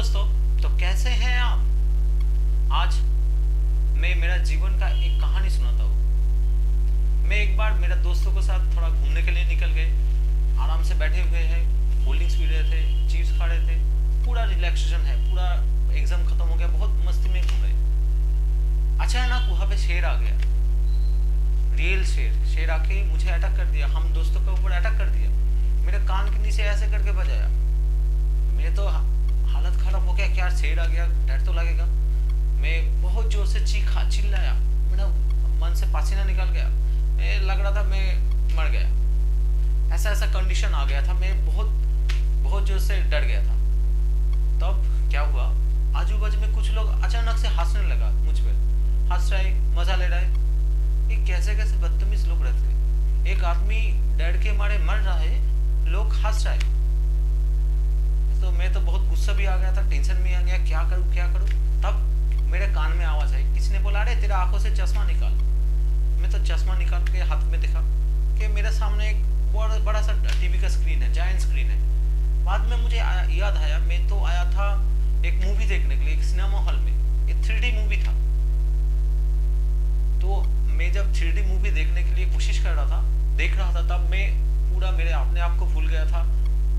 दोस्तों, तो कैसे हैं आप। आज मैं मेरा जीवन का एक कहानी सुनाता हूँ। मैं एक बार मेरा दोस्तों के साथ थोड़ा घूमने के लिए निकल गए। आराम से बैठे हुए हैं, कोल्ड ड्रिंक्स पी रहे थे, चिप्स खा रहे थे, पूरा रिलैक्सेशन है, पूरा एग्जाम खत्म हो गया, बहुत मस्ती में घूम रहे। अचानक वहाँ पे शेर आ गया, रियल शेर। शेर आके मुझे अटैक कर दिया, हम दोस्तों के ऊपर अटैक कर दिया। मेरे कान के नीचे ऐसे करके बजाया। मेरे तो हालत खराब हो गया, क्या शेर आ गया, डर तो लगेगा। मैं बहुत जोर से चीखा, चिल्लाया, मेरा मन से पसीना निकल गया। मैं लग रहा था मैं मर गया, ऐसा ऐसा कंडीशन आ गया था। मैं बहुत बहुत जोर से डर गया था। तब क्या हुआ, आजू बाजू में कुछ लोग अचानक से हंसने लगा मुझ पर, हंस रहे, मजा ले रहे। ये कैसे कैसे बदतमीज लोग रहते। एक आदमी डर के मारे मर रहा है, लोग हंस रहे। तो मैं तो बहुत गुस्सा भी आ गया था, टेंशन में आ गया, क्या करूं क्या करूं। तब मेरे कान में आवाज आई, किसी ने बोला, अरे तेरा आंखों से चश्मा निकाल। मैं तो चश्मा निकाल के हाथ में देखा कि मेरे सामने एक बड़ा सा टीवी का स्क्रीन है, जायंट स्क्रीन है। बाद में मुझे याद आया, मैं तो आया था एक मूवी देखने के लिए, एक सिनेमा हॉल में। ये 3D मूवी था। तो मैं जब 3D मूवी देखने के लिए कोशिश कर रहा था, देख रहा था, तब मैं पूरा मेरे अपने आप को भूल गया था।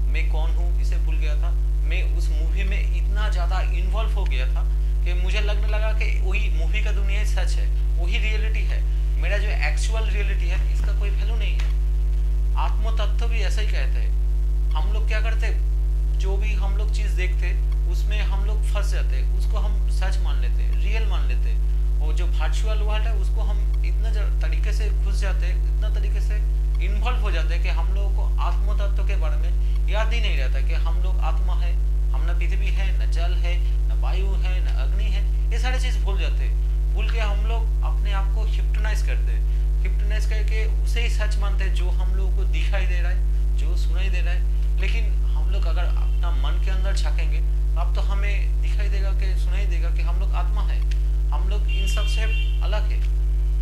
मैं कौन हूँ इसे भूल गया था। मैं उस मूवी में इतना ज़्यादा इन्वॉल्व हो गया था कि मुझे लगने लगा कि वही मूवी का दुनिया सच है, वही रियलिटी है। मेरा जो एक्चुअल रियलिटी है, इसका कोई वैल्यू नहीं है। आत्म तत्व भी ऐसा ही कहते हैं। हम लोग क्या करते, जो भी हम लोग चीज़ देखते उसमें हम लोग फंस जाते, उसको हम सच मान लेते, रियल मान लेते। और जो वर्चुअल वर्ल्ड है उसको हम इतना तरीके से घुस जाते, इतना तरीके से इन्वॉल्व हो जाते हैं कि हम लोगों को आत्म तत्व के बारे में याद ही नहीं रहता कि हम लोग आत्मा है, हम न पृथ्वी है, न जल है, न वायु है, न अग्नि है। ये सारी चीज भूल जाते। भूल के हम लोग अपने आप को हिप्नोटाइज करते, हिप्नोटाइज करके उसे ही सच मानते जो हम लोगों को दिखाई दे रहा है, जो सुनाई दे रहा है। लेकिन हम लोग अगर अपना मन के अंदर झांकेंगे, अब तो हमें दिखाई देगा कि सुनाई देगा कि हम लोग आत्मा है, हम लोग इन सब से अलग है।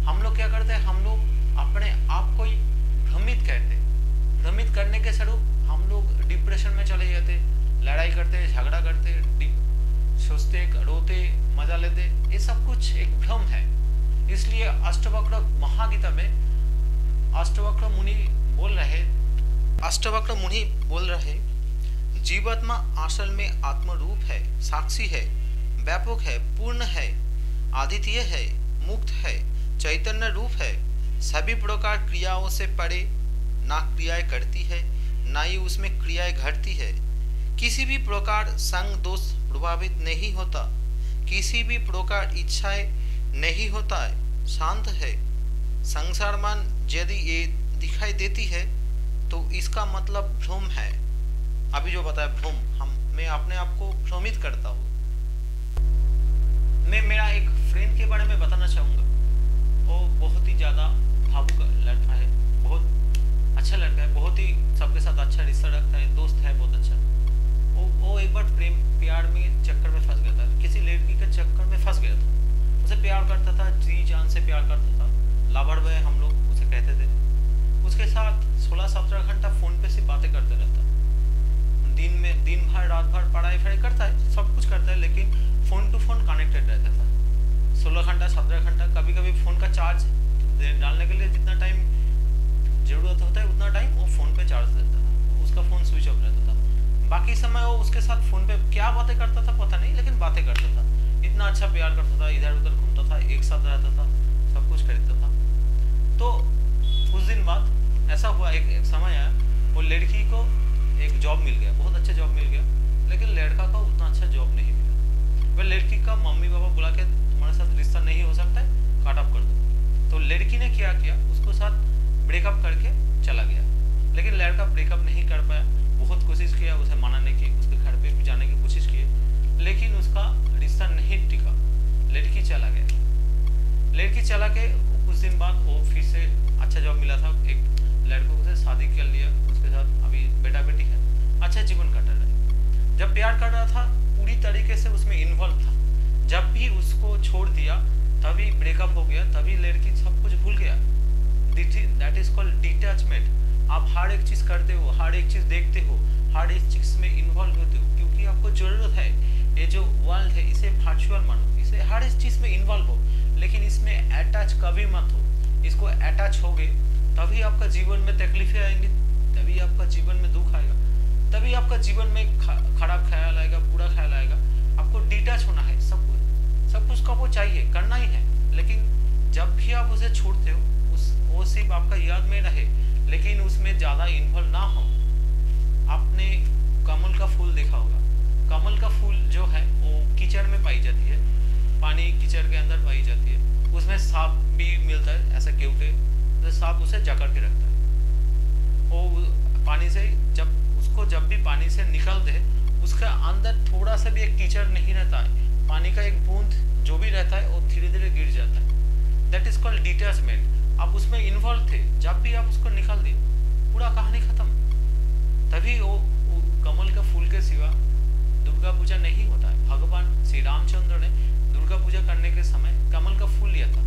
हम लोग क्या करते हैं, हम लोग अपने आप को ही भ्रमित करते, भ्रमित करने के स्वरूप हम लोग डिप्रेशन में चले जाते, लड़ाई करते, झगड़ा करते, सोचते, रोते, मजा लेते। ये सब कुछ एक भ्रम है। इसलिए अष्टवक्र महागीता में अष्टवक्र मुनि बोल रहे जीवात्मा असल में आत्मरूप है, साक्षी है, व्यापक है, पूर्ण है, अद्वितीय है, मुक्त है, चैतन्य रूप है, सभी प्रकार क्रियाओं से परे, ना क्रियाएं करती है, ना ही उसमें क्रियाएं घटती है, किसी भी प्रकार संग दोष प्रभावित नहीं होता, किसी भी प्रकार इच्छाएं नहीं होता है, शांत है। संसारमान यदि ये दिखाई देती है तो इसका मतलब भ्रम है। अभी जो बताया भ्रम, मैं अपने आप को भ्रमित करता हूँ। मैं मेरा एक फ्रेंड के बारे में बताना चाहूँगा। वो बहुत ही ज़्यादा भावुक लड़का है, बहुत अच्छा लड़का है, बहुत ही सबके साथ अच्छा रिश्ता रखता है, दोस्त है बहुत अच्छा। वो एक बार प्यार में चक्कर में फंस गया था, किसी लड़की के चक्कर में फंस गया था। उसे प्यार करता था, जी जान से प्यार करता था, लाभड़ में हम लोग उसे कहते थे। उसके साथ 16-17 घंटा फ़ोन पे सिर्फ बातें करते रहता। दिन भर रात भर पढ़ाई करता है, सब कुछ करता है, लेकिन फ़ोन टू फ़ोन कनेक्टेड रहता था। 16 घंटा 17 घंटा, कभी कभी फ़ोन का चार्ज डालने के लिए जितना टाइम ज़रूरत होता है उतना टाइम वो फ़ोन पे चार्ज देता था, उसका फ़ोन स्विच ऑफ रहता था। बाकी समय वो उसके साथ फ़ोन पे क्या बातें करता था पता नहीं, लेकिन बातें करता था। इतना अच्छा प्यार करता था, इधर उधर घूमता था, एक साथ रहता था, सब कुछ खरीदता था। तो कुछ दिन बाद ऐसा हुआ, एक समय आया, वो लड़की को एक जॉब मिल गया, बहुत अच्छा जॉब मिल गया, लेकिन लड़का को उतना अच्छा जॉब नहीं मिला। वह लड़की का मम्मी पापा बुला के तुम्हारे साथ रिश्ता नहीं हो सकता है, काट ऑफ कर दो। तो लड़की ने क्या किया, उसको साथ ब्रेकअप करके चला गया। लेकिन लड़का ब्रेकअप नहीं कर पाया, बहुत कोशिश किया उसे मनाने की, उसके घर पे भी जाने की कोशिश की, लेकिन उसका रिश्ता नहीं टिका। लड़की चला गया। लड़की चला के कुछ दिन बाद वो फिर से अच्छा जॉब मिला था, एक लड़कों से शादी कर लिया, उसके साथ अभी बेटा बेटी है, अच्छा जीवन कट रहा है। जब प्यार कर रहा था पूरी तरीके से उसमें इन्वॉल्व था। जब भी उसको छोड़ दिया तभी ब्रेकअप हो गया, तभी लड़की सब कुछ भूल गया। That is called detachment. आप हर एक चीज करते हो, हर एक चीज देखते हो, हर एक चीज में इन्वॉल्व होते हो, क्योंकि आपको जरूरत है जो वर्ल्ड है इसे वर्चुअल मानो, इसे हर इस चीज में इन्वॉल्व हो, लेकिन इसमें अटैच कभी मत हो। इसको अटैच होगे तभी आपका जीवन में तकलीफें आएंगी, तभी आपका जीवन में दुख आएगा, तभी आपका जीवन में खराब ख्याल आएगा, बुरा ख्याल आएगा। आपको डिटैच होना है, सब कुछ का वो चाहिए, करना ही है, लेकिन जब भी आप उसे छोड़ते हो वो सिर्फ आपका याद में रहे, लेकिन उसमें ज्यादा इन्वॉल्व ना हो। आपने कमल का फूल देखा होगा, कमल का फूल जो है वो कीचड़ में पाई जाती है, पानी कीचड़ के अंदर पाई जाती है, उसमें सांप भी मिलता है, ऐसा केवटे, तो सांप उसे जकड़ के रखता है। वो पानी से जब भी पानी से निकल दे, उसका अंदर थोड़ा सा भी एक कीचड़ नहीं रहता है, पानी का एक बूंद जो भी रहता है वो धीरे धीरे गिर जाता है। That is called detachment. आप उसमें इन्वॉल्व थे, जब भी आप उसको निकाल दिए पूरा कहानी खत्म। तभी वो कमल का फूल के सिवा दुर्गा पूजा नहीं होता है। भगवान श्री रामचंद्र ने दुर्गा पूजा करने के समय कमल का फूल लिया था।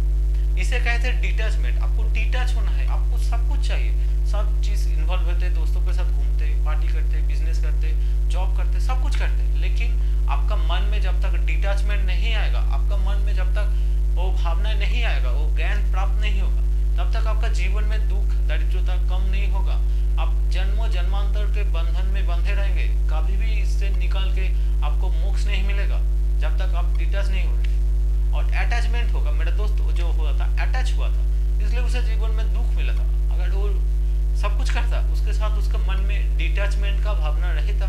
इसे कहते हैं डिटैचमेंट। आपको डिटैच होना है, आपको सब कुछ चाहिए, सब चीज इन्वॉल्व होते, दोस्तों के साथ घूमते, पार्टी करते, बिजनेस करते, जॉब करते, सब कुछ करते, लेकिन आपका मन में जब तक डिटैचमेंट नहीं आएगा, आपका मन में जब तक वो भावना नहीं आएगा, वो ज्ञान प्राप्त नहीं होगा, तब तक आपका जीवन में दुख दरिद्रता कम नहीं होगा। आप जन्मों जन्मांतर के बंधन में बंधे रहेंगे, कभी भी इससे निकाल के आपको मोक्ष नहीं मिलेगा जब तक आप डिटैच नहीं हो रहे। और अटैचमेंट होगा। मेरा दोस्त जो हुआ था अटैच हुआ था, इसलिए उसे जीवन में दुख मिला था। अगर वो सब कुछ करता, उसके साथ उसका मन में डिटैचमेंट का भावना रहता,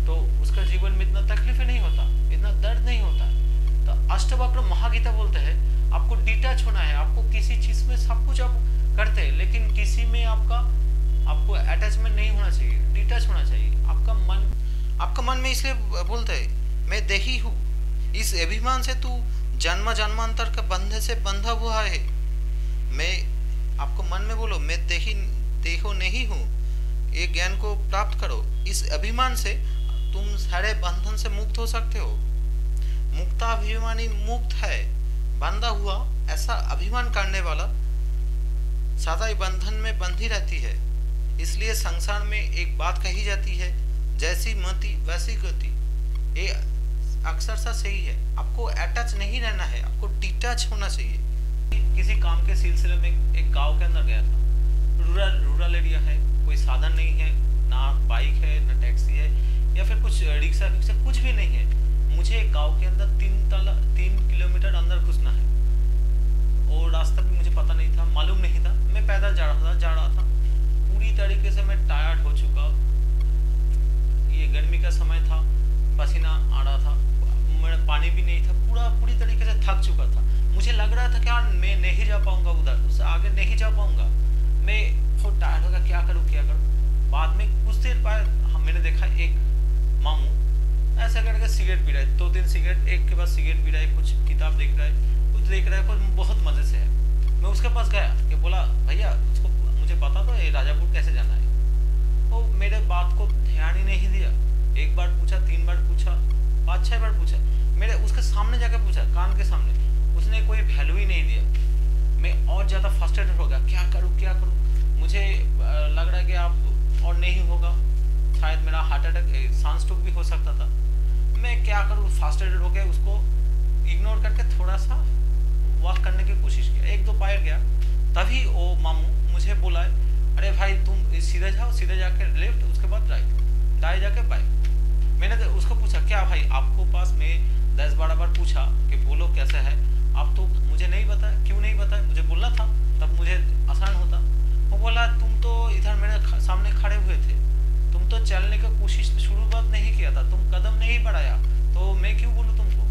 तो उसका जीवन में इतना तकलीफ नहीं होता, इतना दर्द नहीं होता। तो अष्टवक्र महागीता बोलते हैं आपको डिटैच होना है। आपको किसी चीज में सब कुछ आप करते हैं, लेकिन किसी में आपको अटैचमेंट नहीं होना चाहिए, डिटैच होना चाहिए। आपका मन में इसलिए बोलते है मैं देही हूँ, इस अभिमान से तू जन्म जन्मांतर के बंधे से बंधा हुआ है। मैं आपको मन में बोलो मैं देहो नहीं हूँ, ये ज्ञान को प्राप्त करो। इस अभिमान से तुम सारे बंधन से मुक्त हो सकते हो। मुक्ताभिमानी मुक्त है, बंधा हुआ ऐसा अभिमान करने वाला सदा ही बंधन में बंधी रहती है। इसलिए संसार में एक बात कही जाती है, जैसी मति वैसी गति। ये अक्सर सा सही है। आपको अटैच नहीं रहना है, आपको डिटैच होना चाहिए। किसी काम के सिलसिले में एक गांव के अंदर गया था, रूरल एरिया है, कोई साधन नहीं है, ना बाइक है ना टैक्सी है या फिर कुछ रिक्शा कुछ भी नहीं है। मुझे गांव के अंदर 3 किलोमीटर अंदर घुसना है। और रास्ता भी मुझे पता नहीं था, मालूम नहीं था। मैं पैदल जा रहा था। पूरी तरीके से मैं टायर्ड हो चुका। ये गर्मी का समय था, पसीना आ रहा था, मेरा पानी भी नहीं था, पूरी तरीके से थक चुका था। मुझे लग रहा था क्या मैं नहीं जा पाऊंगा, उधर उससे आगे नहीं जा पाऊंगा। मैं बहुत टायर्ड हो गया, क्या करूँ। बाद में कुछ देर बाद मैंने देखा एक मामू ऐसा करके सिगरेट पी रहा है, 2-3 सिगरेट एक के बाद सिगरेट पी रहा है, कुछ किताब देख रहा है, कुछ देख रहा है, कुछ बहुत मजे से है। मैं उसके पास गया कि बोला भैया उसको मुझे पता तो ये राजापुर कैसे जाना है। वो मेरे बात को ध्यान ही नहीं दिया। एक बार पूछा, 3 बार पूछा, 5-6 बार पूछा। मेरे उसके सामने जाकर पूछा, कान के सामने, उसने कोई वैल्यू ही नहीं दिया। मैं और ज्यादा फ्रस्ट्रेटेड हो गया, क्या करूँ। मुझे लग रहा है कि आप और नहीं होगा, शायद मेरा हार्ट अटैक सांस स्ट्रोक भी हो सकता था। मैं क्या करूँ, फ्रस्ट्रेटेड हो गया। उसको इग्नोर करके थोड़ा सा वॉक करने की कोशिश किया, 1-2 पायर गया। तभी वो मामू मुझे बोला, अरे भाई तुम सीधे जाओ, सीधे जाके लेफ्ट, उसके बाद राइट, दाएं जाके बाएं। मैंने तो उसको पूछा क्या भाई आपको पास में 10-12 बार पूछा कि बोलो कैसे है, आप तो मुझे नहीं बताया, क्यों नहीं बताया, मुझे बोलना था तब मुझे आसान होता। वो बोला तुम तो इधर मेरे सामने खड़े हुए थे, तुम तो चलने का कोशिश शुरुआत नहीं किया था, तुम कदम नहीं बढ़ाया, तो मैं क्यों बोलूँ तुमको।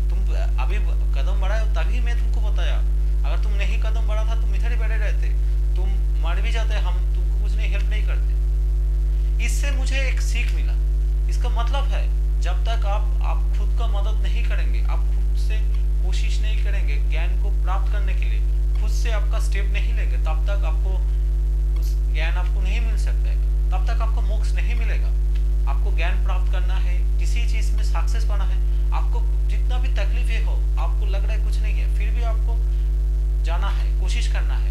तुम अभी कदम बढ़ाए तभी मैं तुमको बताया। अगर तुम नहीं कदम बढ़ा था तुम इधर ही बैठे रहते, तुम मर भी जाते, हम तुमको कुछ नहीं हेल्प नहीं करते। इससे मुझे एक सीख मिला। इसका मतलब है जब तक आप खुद का मदद नहीं करेंगे, आप खुद से कोशिश नहीं करेंगे ज्ञान को प्राप्त करने के लिए, खुद से आपका स्टेप नहीं लेंगे, तब तक आपको उस ज्ञान आपको नहीं मिल सकता है, तब तक आपको मोक्ष नहीं मिलेगा। आपको ज्ञान प्राप्त करना है, किसी चीज में सक्सेस पाना है, आपको जितना भी तकलीफ हो, आपको लग रहा है कुछ नहीं है, फिर भी आपको जाना है, कोशिश करना है।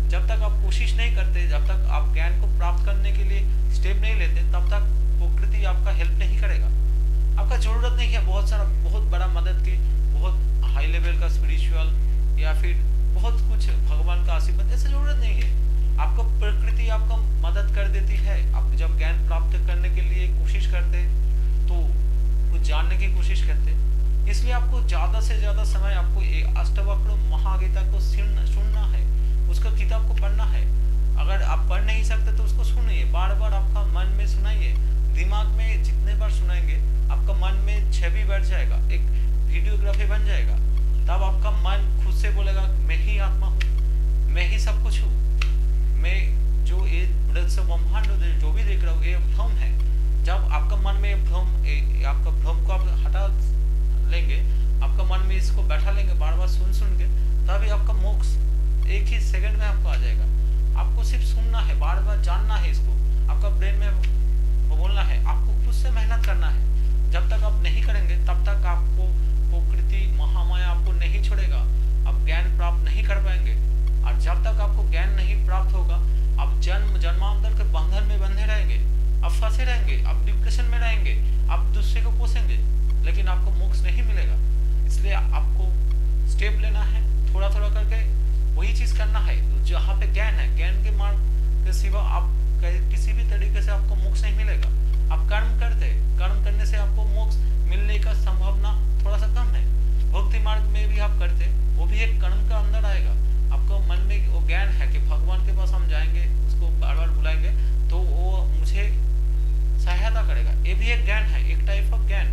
जब तक आप कोशिश नहीं करते, जब तक आप ज्ञान को प्राप्त करने के लिए स्टेप नहीं लेते, तब तक प्रकृति आपका हेल्प नहीं करेगा। आपका जरूरत नहीं है बहुत बड़ा मदद की, बहुत हाई लेवल का स्पिरिचुअल या फिर बहुत कुछ भगवान का आशीर्वाद, ऐसा जरूरत नहीं है। आपको प्रकृति आपको मदद कर देती है। आप जब ज्ञान प्राप्त करने के लिए कोशिश करते तो कुछ जानने की कोशिश करते, इसलिए आपको ज्यादा से ज्यादा समय आपको अष्टवक्र महागीता को सुनना है, उसका किताब को पढ़ना है। अगर आप पढ़ नहीं सकते तो उसको सुनिए, बार बार आपका मन में सुनाइए। दिमाग में जितने बार सुनाएंगे आपका मन में छवि बैठ जाएगा, एक वीडियोग्राफी बन जाएगा। तब आपका मन खुद से बोलेगा मैं ही आत्मा हूँ, मैं ही सब कुछ हूँ, मैं जो ये ब्रह्मांड जो भी देख रहा हूँ ये भ्रम है। जब आपका मन में आपका भ्रम को आप हटा लेंगे, आपका मन में इसको बैठा लेंगे बार बार सुन के, तभी आपका मोक्ष एक ही सेकंड में आपको आ जाएगा। आपको सिर्फ सुनना है, बार बार जानना है इसको, आपका ब्रेन में बोलना है, आपको खुद से मेहनत करना है। जब तक आप नहीं करेंगे तब तक आपको प्रकृति महामाया आपको नहीं छोड़ेगा, आप ज्ञान प्राप्त नहीं कर पाएंगे। और जब तक आपको ज्ञान नहीं प्राप्त होगा आप जन्मांतर के बंधन में बंधे रहेंगे, आप फंसे रहेंगे, आप डिप्रेशन में रहेंगे, आप दूसरे को कोसेंगे, लेकिन आपको मोक्ष नहीं मिलेगा। इसलिए आपको स्टेप लेना है, थोड़ा थोड़ा करके वही चीज करना है जहाँ पे ज्ञान है। ज्ञान के मार्ग के सिवा आप किसी भी तरीके से आपको मोक्ष नहीं मिलेगा। आप कर्म करते, कर्म करने से आपको मोक्ष मिलने का संभावना थोड़ा सा कम है। भक्ति मार्ग में भी आप करते, वो भी एक कर्म का अंदर आएगा। आपको मन में वो ज्ञान है कि भगवान के पास हम जाएंगे, उसको बार बार बुलाएंगे तो वो मुझे सहायता करेगा। ये भी एक ज्ञान है, एक टाइप ऑफ ज्ञान।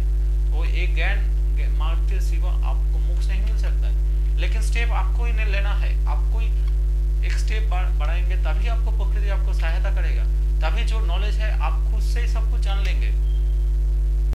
वो एक ज्ञान मार्ग के सिवा आपको मोक्ष नहीं मिल सकता है। लेकिन स्टेप आपको ही नहीं लेना है, आपको ही एक स्टेप बढ़ाएंगे तभी आपको प्रकृति आपको सहायता करेगा। तभी जो नॉलेज है आप खुद से ही सब कुछ जान लेंगे।